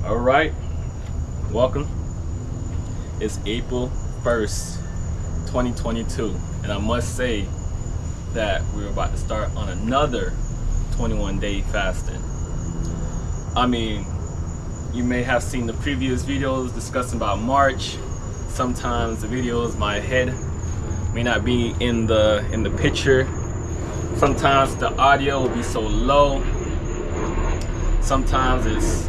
Alright, welcome. It's April 1st, 2022, and I must say that we're about to start on another 21-day fasting. I mean, you may have seen the previous videos discussing about March. Sometimes the videos, my head may not be in the picture. Sometimes the audio will be so low. Sometimes it's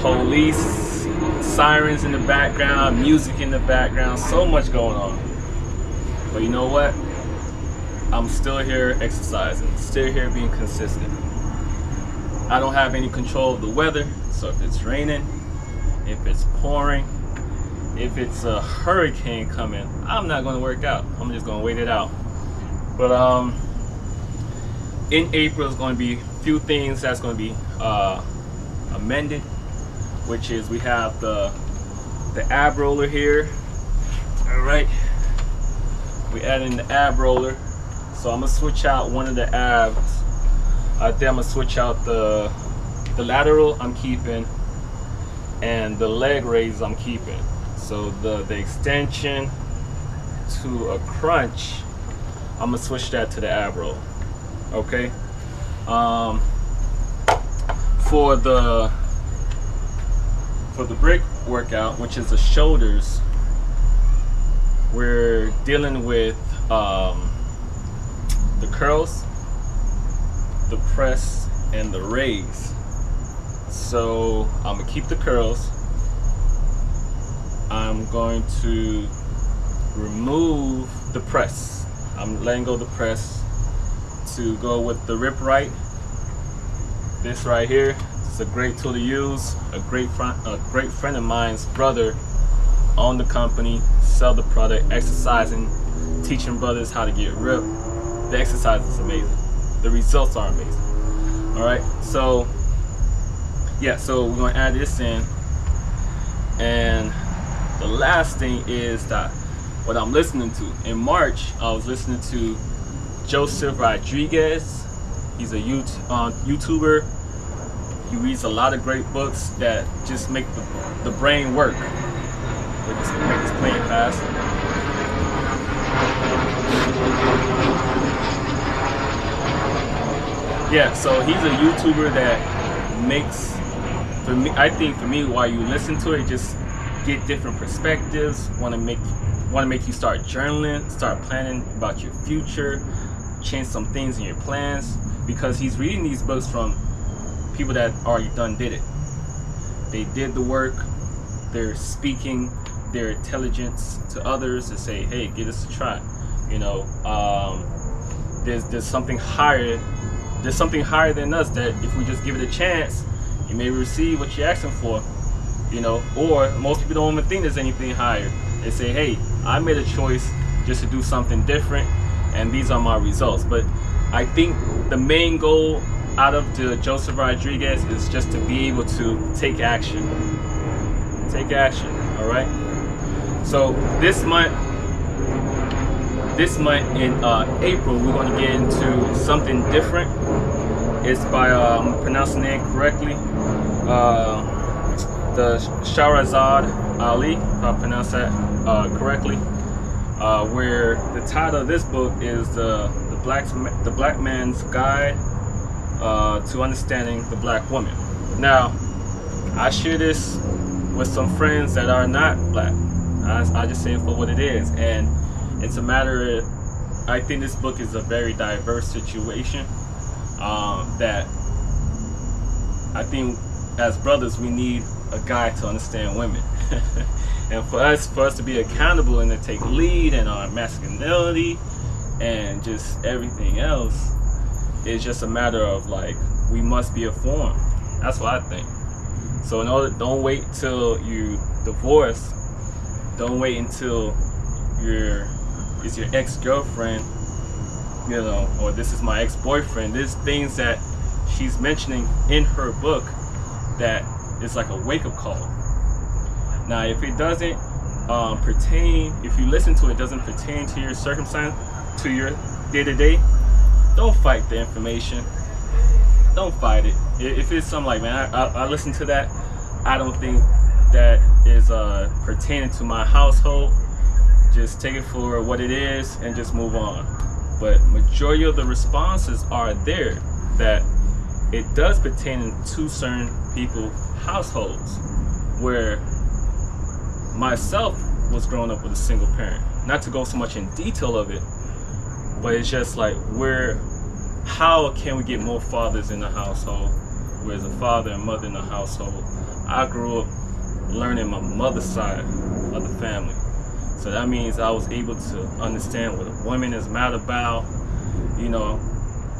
police, sirens in the background, music in the background, so much going on. But you know what? I'm still here exercising, still here being consistent. I don't have any control of the weather, so if it's raining, if it's pouring, if it's a hurricane coming, I'm not going to work out. I'm just going to wait it out. But in April is going to be a few things that's going to be amended, which is we have the ab roller here. All right, we add in the ab roller, so I'm gonna switch out one of the abs. I think I'm gonna switch out the lateral I'm keeping, and the leg raise I'm keeping. So the extension to a crunch, I'm gonna switch that to the ab roll. Okay. For the brick workout, which is the shoulders, we're dealing with the curls, the press, and the raise. So I'm gonna keep the curls. I'm going to remove the press. I'm letting go of the press to go with the rip right. This right here is a great tool to use. A great friend of mine's brother owned the company, sell the product, exercising, teaching brothers how to get ripped. The exercise is amazing. The results are amazing. All right, so yeah, so we're gonna add this in, and the last thing is that what I'm listening to. In March, I was listening to Joseph Rodriguez. He's a YouTuber. He reads a lot of great books that just make the brain work. We'll just make this plane fast. Yeah, so he's a YouTuber that makes, for me, I think for me, while you listen to it, just get different perspectives. Want to make you start journaling, start planning about your future, change some things in your plans, because he's reading these books from people that already did it. They did the work. They're speaking their intelligence to others to say, hey, give this a try. You know, there's something higher. There's something higher than us that if we just give it a chance, you may receive what you're asking for. You know, or most people don't even think there's anything higher. They say, hey, I made a choice just to do something different, and these are my results. But I think the main goal out of the Joseph Rodriguez is just to be able to take action. Take action, all right? So this month in April, we're going to get into something different. It's by, I'm pronouncing the name correctly, the Shahrazad Ali, if I pronounce that correctly, where the title of this book is the Blackman's Guide to Understanding the Black Woman. Now, I share this with some friends that are not black. I just say it for what it is, and it's a matter of, I think this book is a very diverse situation that I think as brothers we need a guide to understand women. And for us to be accountable and to take lead in our masculinity and just everything else, it's just a matter of, like, we must be informed. That's what I think. So don't wait till you divorce. Don't wait until it's your ex-girlfriend, you know, or this is my ex-boyfriend. There's things that she's mentioning in her book that is like a wake-up call. Now, if it doesn't pertain, if you listen to it, doesn't pertain to your circumstance, to your day-to-day, don't fight the information. Don't fight it. If it's something like, man, I listen to that, I don't think that is pertaining to my household, just take it for what it is and just move on. But majority of the responses are there that it does pertain to certain people's households, where myself was growing up with a single parent. Not to go so much in detail of it, but it's just like how can we get more fathers in the household? Where's a father and mother in the household? I grew up learning my mother's side of the family. So that means I was able to understand what a woman is mad about, you know,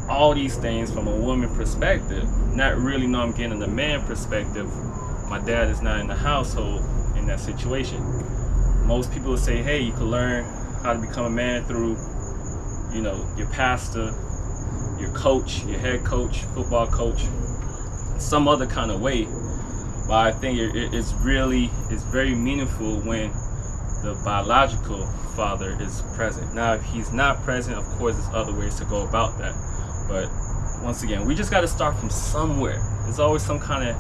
all these things from a woman perspective. Not really know I'm getting the man perspective. My dad is not in the household in that situation. Most people would say, hey, you can learn how to become a man through, you know, your pastor, your coach, your head coach, football coach, some other kind of way. But I think it's very meaningful when the biological father is present. Now, if he's not present, of course, there's other ways to go about that. But once again, we just got to start from somewhere. There's always some kind of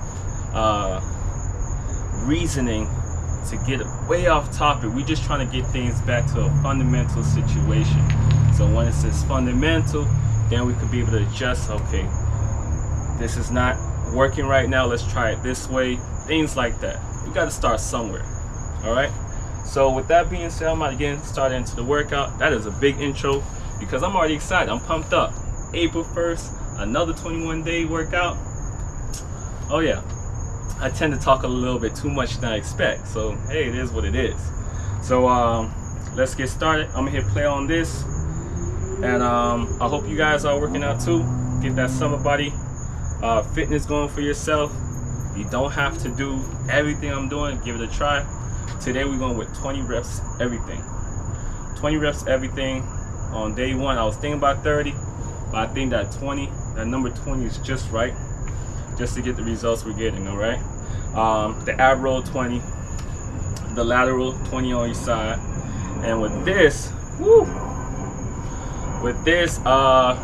reasoning to get way off topic. We're just trying to get things back to a fundamental situation. So when it says fundamental, then we could be able to adjust. Okay, this is not working right now, let's try it this way. Things like that. We got to start somewhere. All right, so with that being said, I'm about to get started into the workout. That is a big intro because I'm already excited. I'm pumped up. April 1st, another 21-day workout. Oh yeah, I tend to talk a little bit too much than I expect, so hey, it is what it is. So let's get started. I'm gonna hit play on this, and I hope you guys are working out too. Get that summer body fitness going for yourself. You don't have to do everything I'm doing. Give it a try. Today we're going with 20 reps everything. 20 reps everything. On day one I was thinking about 30, but I think that number 20 is just right, just to get the results we're getting. All right, the ab roll 20, the lateral 20 on each side, and with this, I'm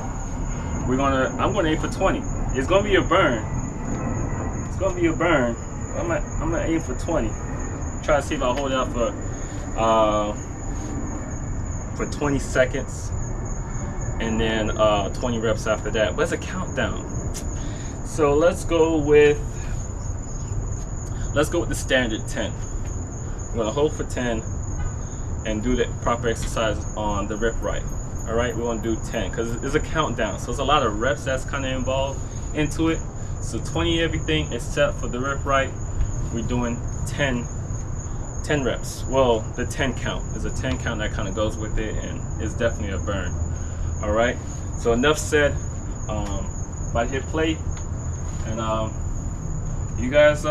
gonna aim for 20. It's gonna be a burn. It's gonna be a burn. I'm gonna aim for 20. Try to see if I hold it up for 20 seconds, and then 20 reps after that. But it's a countdown. So let's go with the standard 10. I'm gonna hold for 10 and do the proper exercise on the rep right. All right, we want to do 10 because it's a countdown, so it's a lot of reps that's kind of involved into it. So 20 everything except for the rep right. We're doing 10 reps. Well, the 10 count is a 10 count that kind of goes with it, and it's definitely a burn. All right, so enough said. About to hit play, and you guys,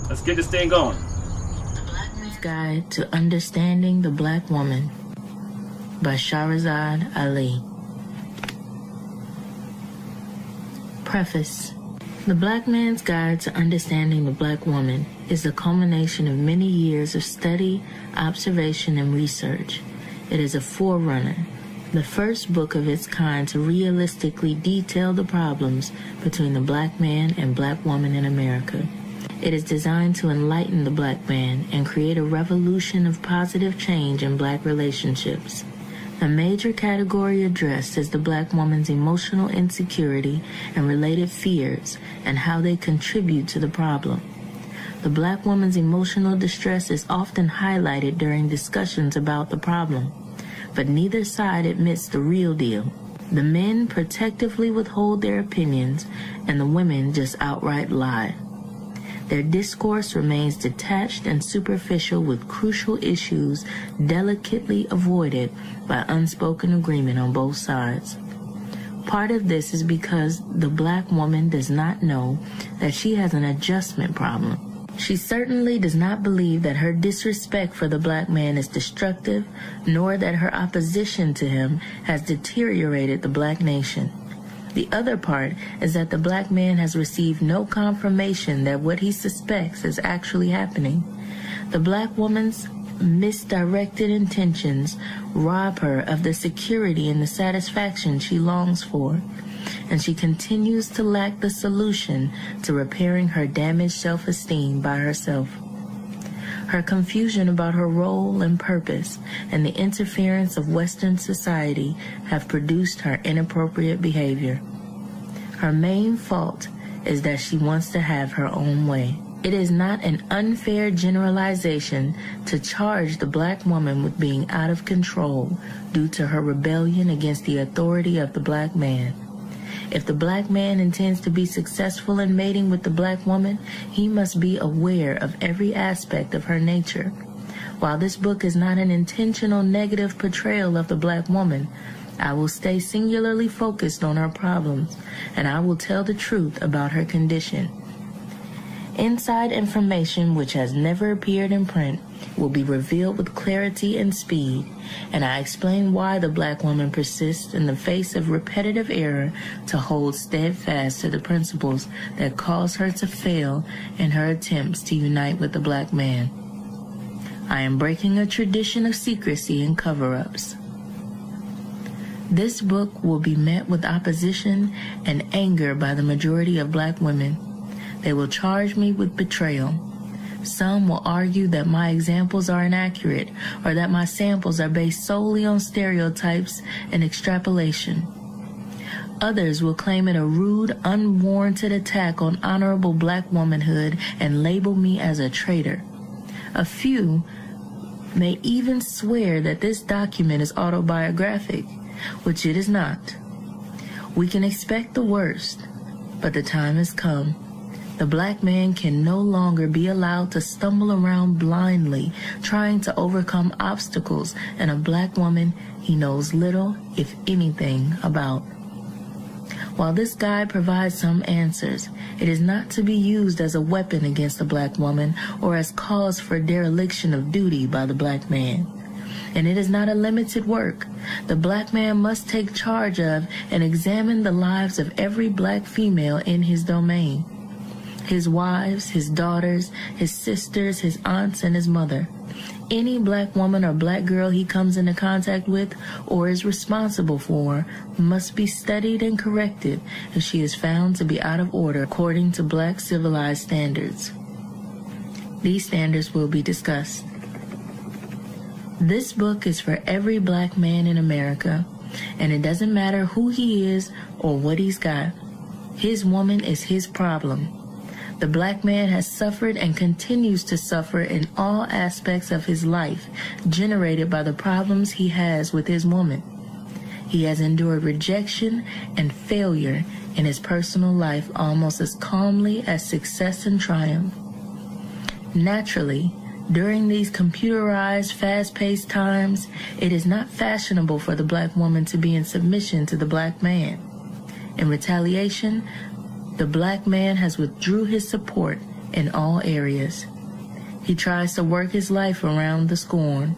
let's get this thing going. The Blackman's Guide to Understanding the Black Woman by Shahrazad Ali. Preface. The Blackman's Guide to Understanding the Black Woman is the culmination of many years of study, observation, and research. It is a forerunner, the first book of its kind to realistically detail the problems between the black man and black woman in America. It is designed to enlighten the black man and create a revolution of positive change in black relationships. A major category addressed is the black woman's emotional insecurity and related fears and how they contribute to the problem. The black woman's emotional distress is often highlighted during discussions about the problem, but neither side admits the real deal. The men protectively withhold their opinions, and the women just outright lie. Their discourse remains detached and superficial, with crucial issues delicately avoided by unspoken agreement on both sides. Part of this is because the black woman does not know that she has an adjustment problem. She certainly does not believe that her disrespect for the black man is destructive, nor that her opposition to him has deteriorated the black nation. The other part is that the black man has received no confirmation that what he suspects is actually happening. The black woman's misdirected intentions rob her of the security and the satisfaction she longs for. and she continues to lack the solution to repairing her damaged self-esteem by herself. Her confusion about her role and purpose and the interference of Western society have produced her inappropriate behavior. Her main fault is that she wants to have her own way. It is not an unfair generalization to charge the black woman with being out of control due to her rebellion against the authority of the black man. If the black man intends to be successful in mating with the black woman, he must be aware of every aspect of her nature. While this book is not an intentional negative portrayal of the black woman, I will stay singularly focused on her problems, and I will tell the truth about her condition. Inside information which has never appeared in print will be revealed with clarity and speed, and I explain why the black woman persists in the face of repetitive error to hold steadfast to the principles that cause her to fail in her attempts to unite with the black man. I am breaking a tradition of secrecy and cover-ups. This book will be met with opposition and anger by the majority of black women. They will charge me with betrayal. Some will argue that my examples are inaccurate or that my samples are based solely on stereotypes and extrapolation. Others will claim it a rude, unwarranted attack on honorable black womanhood and label me as a traitor. A few may even swear that this document is autobiographic, which it is not. We can expect the worst, but the time has come. The black man can no longer be allowed to stumble around blindly, trying to overcome obstacles in a black woman he knows little, if anything, about. While this guide provides some answers, it is not to be used as a weapon against the black woman or as cause for dereliction of duty by the black man. And it is not a limited work. The black man must take charge of and examine the lives of every black female in his domain. His wives, his daughters, his sisters, his aunts, and his mother. Any black woman or black girl he comes into contact with or is responsible for must be studied and corrected if she is found to be out of order according to black civilized standards. These standards will be discussed. This book is for every black man in America, and it doesn't matter who he is or what he's got. His woman is his problem. The black man has suffered and continues to suffer in all aspects of his life, generated by the problems he has with his woman. He has endured rejection and failure in his personal life almost as calmly as success and triumph. Naturally, during these computerized, fast-paced times, it is not fashionable for the black woman to be in submission to the black man. In retaliation, the black man has withdrew his support in all areas. He tries to work his life around the scorn.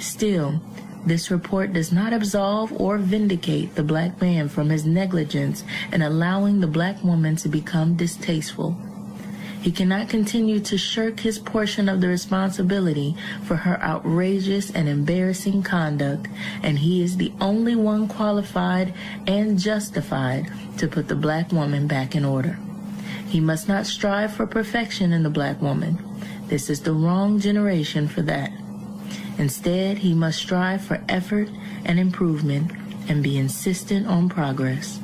Still, this report does not absolve or vindicate the black man from his negligence in allowing the black woman to become distasteful. He cannot continue to shirk his portion of the responsibility for her outrageous and embarrassing conduct, and he is the only one qualified and justified to put the black woman back in order. He must not strive for perfection in the black woman. This is the wrong generation for that. Instead, he must strive for effort and improvement and be insistent on progress.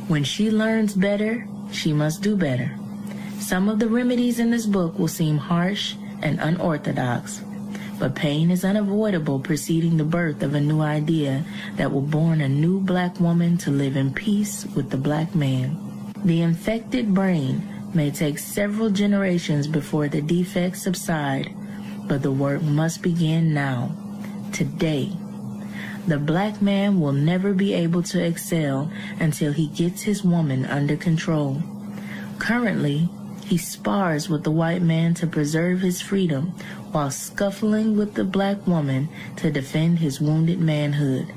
When she learns better, she must do better. Some of the remedies in this book will seem harsh and unorthodox, but pain is unavoidable preceding the birth of a new idea that will born a new black woman to live in peace with the black man. The infected brain may take several generations before the defects subside, but the work must begin now, today. The black man will never be able to excel until he gets his woman under control. Currently, he spars with the white man to preserve his freedom while scuffling with the black woman to defend his wounded manhood.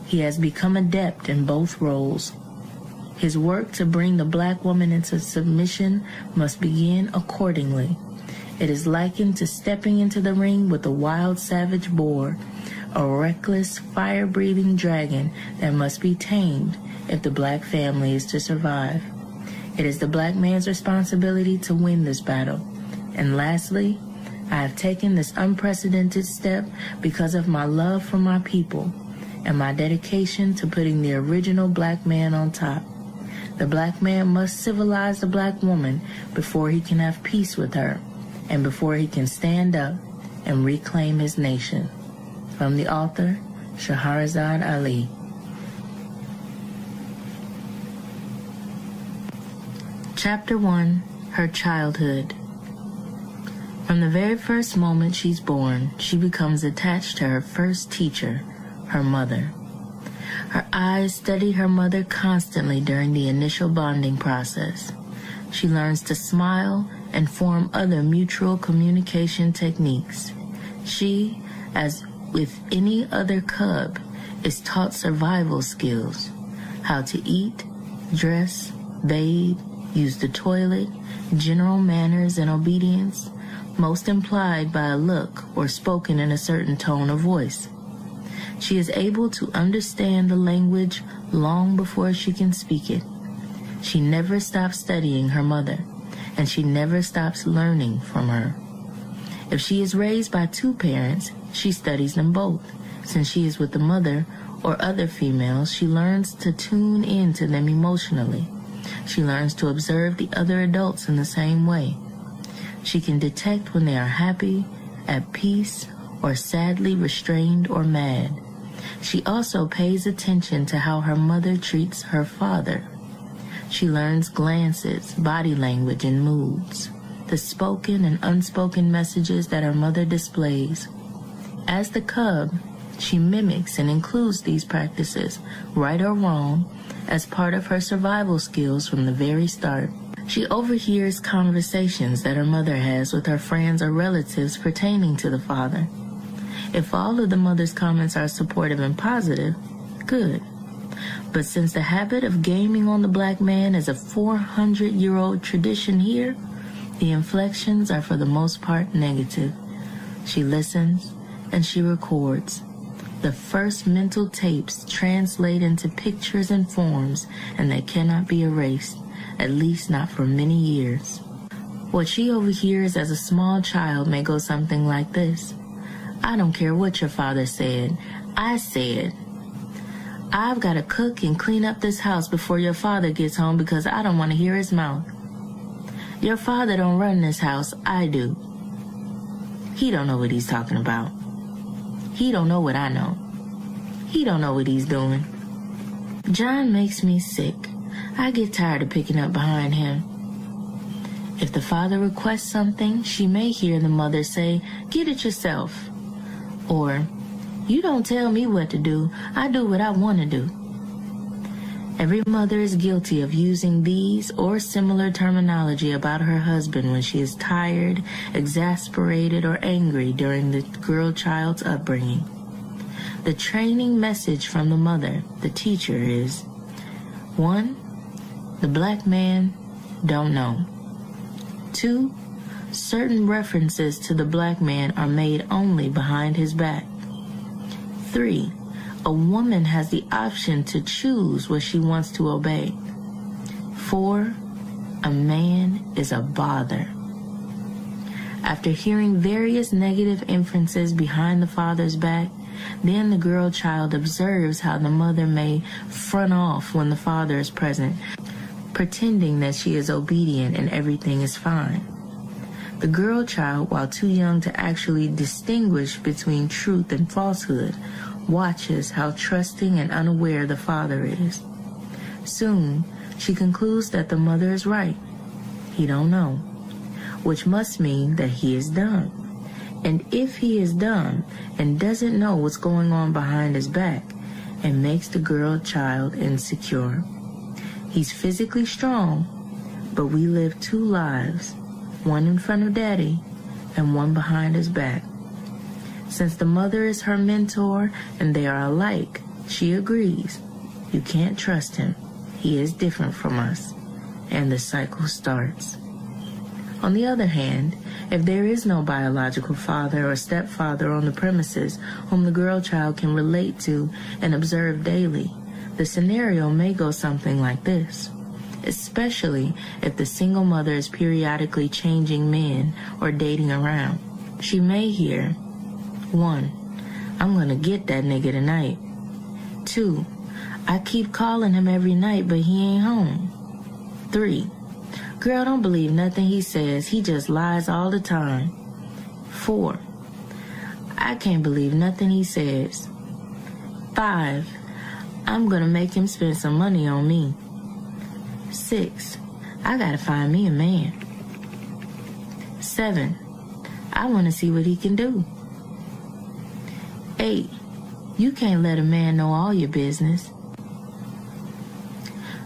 He has become adept in both roles. His work to bring the black woman into submission must begin accordingly. It is likened to stepping into the ring with a wild savage boar, a reckless, fire-breathing dragon that must be tamed if the black family is to survive. It is the black man's responsibility to win this battle. And lastly, I have taken this unprecedented step because of my love for my people and my dedication to putting the original black man on top. The black man must civilize the black woman before he can have peace with her and before he can stand up and reclaim his nation. From the author, Shahrazad Ali. Chapter 1. Her Childhood. From the very first moment she's born, she becomes attached to her first teacher, her mother. Her eyes study her mother constantly during the initial bonding process. She learns to smile and form other mutual communication techniques. She, as with any other cub, is taught survival skills: how to eat, dress, bathe, use the toilet, general manners and obedience, most implied by a look or spoken in a certain tone of voice. She is able to understand the language long before she can speak it. She never stops studying her mother, and she never stops learning from her. If she is raised by two parents, she studies them both. Since she is with the mother or other females, she learns to tune in to them emotionally. She learns to observe the other adults in the same way. She can detect when they are happy, at peace, or sadly restrained or mad. She also pays attention to how her mother treats her father. She learns glances, body language, and moods, the spoken and unspoken messages that her mother displays. As the cub, she mimics and includes these practices, right or wrong, as part of her survival skills from the very start. She overhears conversations that her mother has with her friends or relatives pertaining to the father. If all of the mother's comments are supportive and positive, good. But since the habit of gaming on the black man is a 400-year-old tradition here, the inflections are for the most part negative. She listens and she records. The first mental tapes translate into pictures and forms, and they cannot be erased, at least not for many years. What she overhears as a small child may go something like this: "I don't care what your father said. I said. I've got to cook and clean up this house before your father gets home because I don't want to hear his mouth. Your father don't run this house, I do. He don't know what he's talking about. He don't know what I know. He don't know what he's doing. John makes me sick. I get tired of picking up behind him." If the father requests something, she may hear the mother say, "Get it yourself." Or, "You don't tell me what to do. I do what I want to do." Every mother is guilty of using these or similar terminology about her husband when she is tired, exasperated, or angry during the girl child's upbringing. The training message from the mother, the teacher, is 1. The black man don't know. 2. Certain references to the black man are made only behind his back. 3. A woman has the option to choose what she wants to obey. 4. A man is a bother. After hearing various negative inferences behind the father's back, then the girl child observes how the mother may front off when the father is present, pretending that she is obedient and everything is fine. The girl child, while too young to actually distinguish between truth and falsehood, watches how trusting and unaware the father is. Soon, she concludes that the mother is right. He don't know, which must mean that he is dumb. And if he is dumb and doesn't know what's going on behind his back, it makes the girl child insecure. He's physically strong, but we live two lives, one in front of daddy and one behind his back. Since the mother is her mentor and they are alike, she agrees. You can't trust him. He is different from us. And the cycle starts. On the other hand, if there is no biological father or stepfather on the premises whom the girl child can relate to and observe daily, The scenario may go something like this, especially if the single mother is periodically changing men or dating around. She may hear, 1. I'm gonna get that nigga tonight. 2. I keep calling him every night, but he ain't home. 3. Girl, don't believe nothing he says. He just lies all the time. 4. I can't believe nothing he says. 5. I'm gonna make him spend some money on me. 6. I gotta find me a man. 7. I wanna see what he can do. 8. You can't let a man know all your business.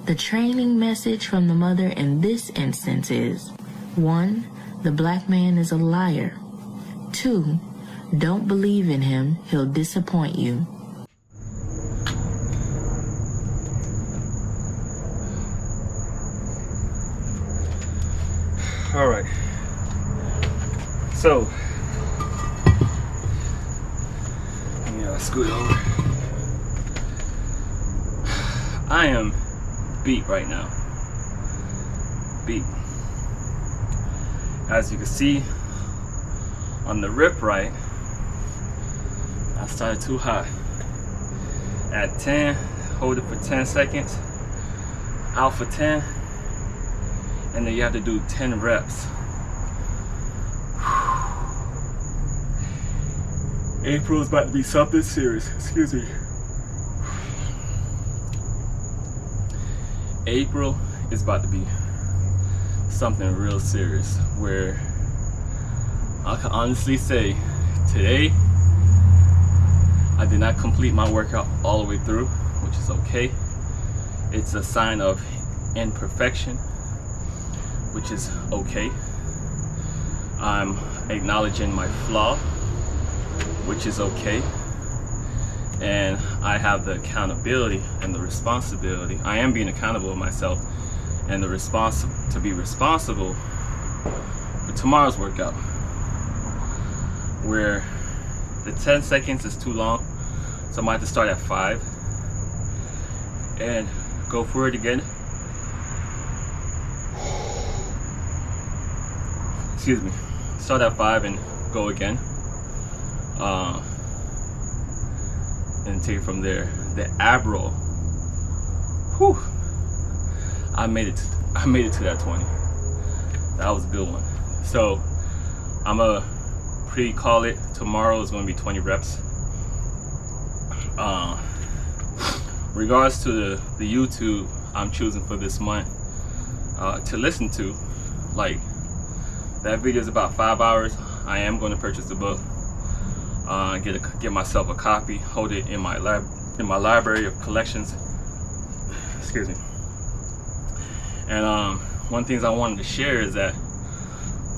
The training message from the mother in this instance is 1. The black man is a liar. 2. Don't believe in him, he'll disappoint you. All right. So, scoot over. I am beat right now. Beat. As you can see on the rip right, I started too high. At 10, hold it for 10 seconds, out for 10, and then you have to do 10 reps. April is about to be something serious. Excuse me. April is about to be something real serious, where I can honestly say today I did not complete my workout all the way through, which is okay. It's a sign of imperfection, which is okay. I'm acknowledging my flaw, which is okay. And I have the accountability and the responsibility. I am being accountable of myself and the response to be responsible for tomorrow's workout, where the 10 seconds is too long, so I might have to start at 5 and go for it again. Excuse me. Start at 5 and go again. And take it from there. The ab roll. Whew. I made it to that 20. That was a good one. So I'm gonna pre-call it. Tomorrow is gonna be 20 reps. Regards to the YouTube I'm choosing for this month to listen to, like, that video is about 5 hours. I am going to purchase the book, get myself a copy, hold it in my library of collections. Excuse me. And one thing I wanted to share is that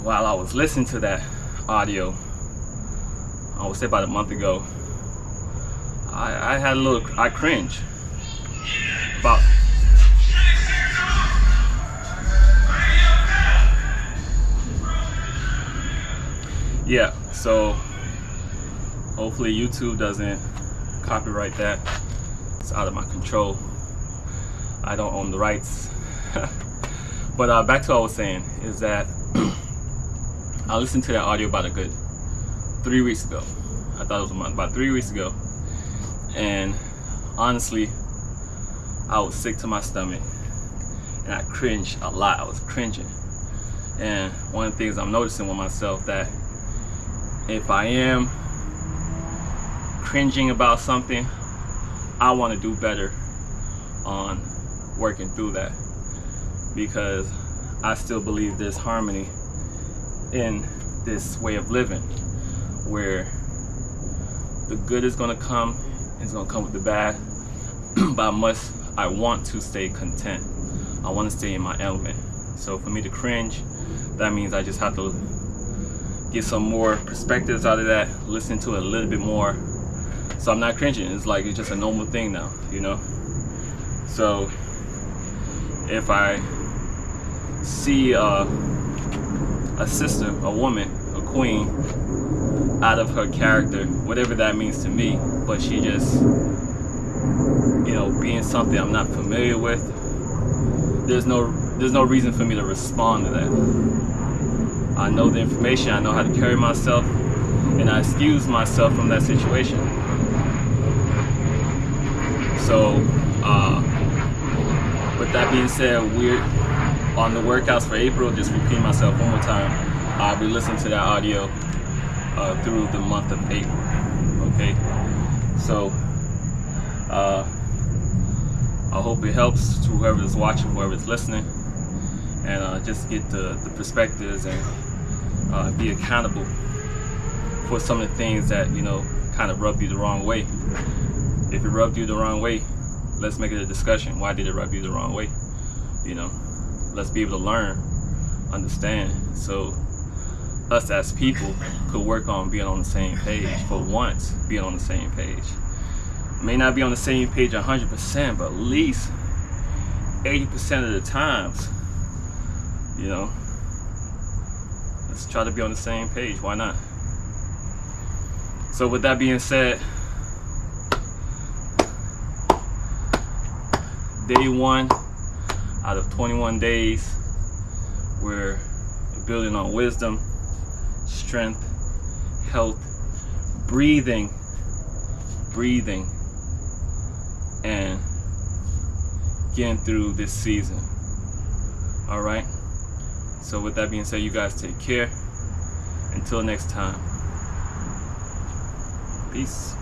while I was listening to that audio, I would say about a month ago, I had I cringe about. Yeah, so hopefully YouTube doesn't copyright that. It's out of my control. I don't own the rights. But back to what I was saying is that I listened to that audio about a good 3 weeks ago. I thought it was a month, about 3 weeks ago. And honestly, I was sick to my stomach and I cringed a lot. I was cringing. And one of the things I'm noticing with myself, that if I am cringing about something, I want to do better on working through that, because I still believe there's harmony in this way of living, where the good is going to come, it's going to come with the bad, but I want to stay content. I want to stay in my element. So for me to cringe, that means I just have to get some more perspectives out of that, listen to it a little bit more, so I'm not cringing. It's like it's just a normal thing now, you know. So if I see a sister, a woman, a queen, out of her character, whatever that means to me, but she just you know, being something I'm not familiar with, there's no reason for me to respond to that. I know the information, I know how to carry myself, and I excuse myself from that situation. So with that being said, we're on the workouts for April. Just repeating myself one more time, I'll be listening to that audio through the month of April. Okay, so I hope it helps to whoever is watching, whoever is listening, and just get the perspectives and be accountable for some of the things that, you know, kind of rubbed you the wrong way. If it rubbed you the wrong way, let's make it a discussion. Why did it rub you the wrong way? You know, let's be able to learn, understand, so us as people could work on being on the same page. For once, being on the same page. May not be on the same page 100%, but at least 80% of the times, you know, let's try to be on the same page. Why not? So with that being said, day 1 out of 21 days, we're building on wisdom, strength, health, breathing, and getting through this season. All right, so with that being said, you guys take care. Until next time, peace.